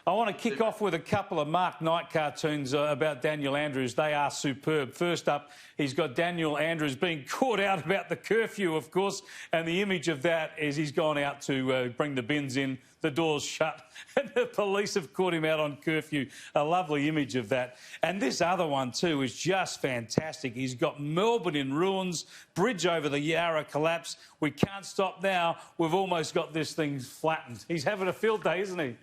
I want to kick off with a couple of Mark Knight cartoons about Daniel Andrews. They are superb. First up, he's got Daniel Andrews being caught out about the curfew, of course, and the image of that is he's gone out to bring the bins in, the door's shut, and the police have caught him out on curfew. A lovely image of that. And this other one too is just fantastic. He's got Melbourne in ruins, bridge over the Yarra collapse. We can't stop now. We've almost got this thing flattened. He's having a field day, isn't he?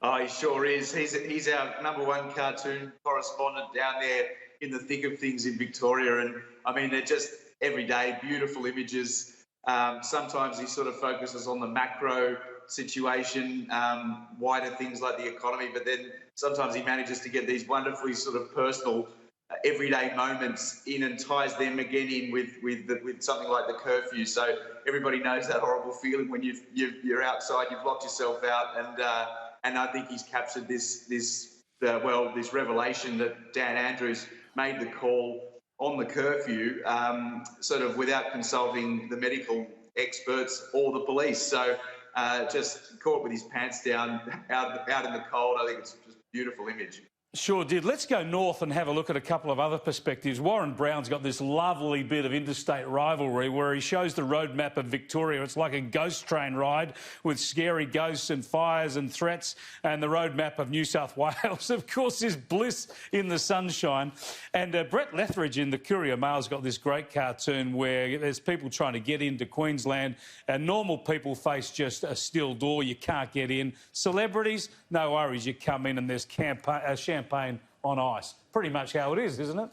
Oh, he sure is. He's our #1 cartoon correspondent down there in the thick of things in Victoria. And, I mean, they're just everyday beautiful images. Sometimes he sort of focuses on the macro situation, wider things like the economy, but then sometimes he manages to get these wonderfully sort of personal everyday moments in and ties them again in with something like the curfew. So everybody knows that horrible feeling when you're outside, you've locked yourself out, and I think he's captured this revelation that Dan Andrews made the call on the curfew, sort of without consulting the medical experts or the police. So just caught with his pants down, out in the cold. I think it's just a beautiful image. Sure did. Let's go north and have a look at a couple of other perspectives. Warren Brown's got this lovely bit of interstate rivalry where he shows the roadmap of Victoria. It's like a ghost train ride with scary ghosts and fires and threats. And the roadmap of New South Wales, of course, is bliss in the sunshine. And Brett Lethbridge in the Courier Mail's got this great cartoon where there's people trying to get into Queensland and normal people face just a still door. You can't get in. Celebrities, no worries. You come in and there's champagne on ice. Pretty much how it is, isn't it?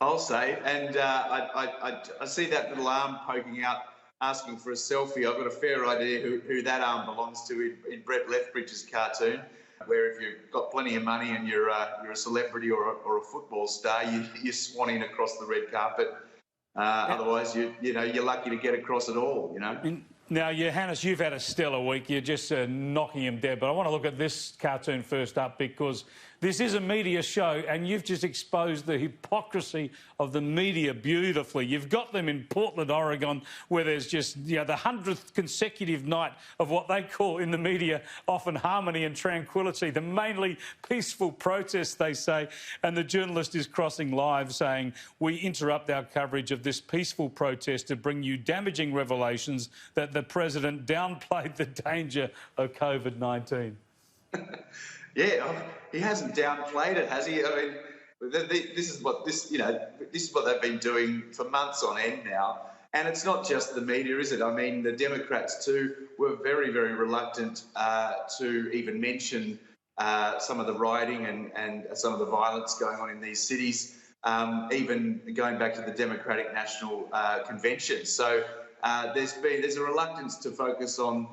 I'll say. And I see that little arm poking out, asking for a selfie. I've got a fair idea who that arm belongs to in Brett Lethbridge's cartoon, where if you've got plenty of money and you're a celebrity or a football star, you're swanning across the red carpet. Otherwise, you're lucky to get across at all, you know. Now, Johannes, you've had a stellar week. You're just knocking him dead. But I want to look at this cartoon first up because this is a media show and you've just exposed the hypocrisy of the media beautifully. You've got them in Portland, Oregon, where there's just the 100th consecutive night of what they call in the media often harmony and tranquility, the mainly peaceful protests, they say. And the journalist is crossing live saying, we interrupt our coverage of this peaceful protest to bring you damaging revelations that the president downplayed the danger of COVID-19. Yeah, he hasn't downplayed it, has he? I mean, this is what they've been doing for months on end now, and it's not just the media, is it? I mean, the Democrats too were very, very reluctant to even mention some of the rioting and some of the violence going on in these cities, even going back to the Democratic National Convention. So there's a reluctance to focus on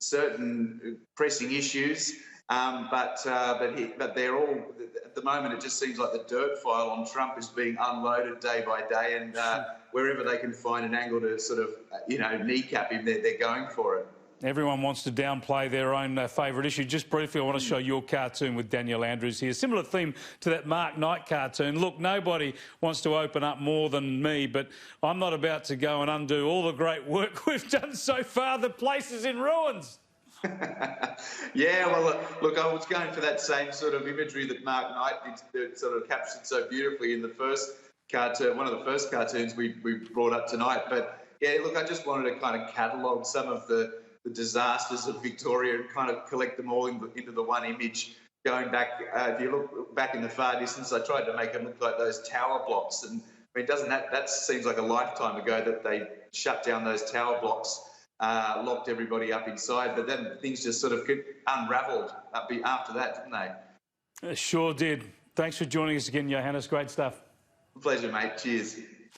certain pressing issues. But they're all, at the moment, it just seems like the dirt file on Trump is being unloaded day by day, and wherever they can find an angle to sort of, kneecap him, they're going for it. Everyone wants to downplay their own favourite issue. Just briefly, I want to show your cartoon with Daniel Andrews here. Similar theme to that Mark Knight cartoon. Look, nobody wants to open up more than me, but I'm not about to go and undo all the great work we've done so far. The place is in ruins. Yeah, well, look, I was going for that same sort of imagery that Mark Knight did, sort of captured so beautifully in the first cartoon, one of the first cartoons we brought up tonight. But yeah, look, I just wanted to kind of catalogue some of the disasters of Victoria and kind of collect them all into the one image. Going back, if you look back in the far distance, I tried to make them look like those tower blocks, and I mean, doesn't that seems like a lifetime ago that they shut down those tower blocks. Locked everybody up inside, but then things just sort of unravelled after that, didn't they? Sure did. Thanks for joining us again, Johannes. Great stuff. Pleasure, mate. Cheers.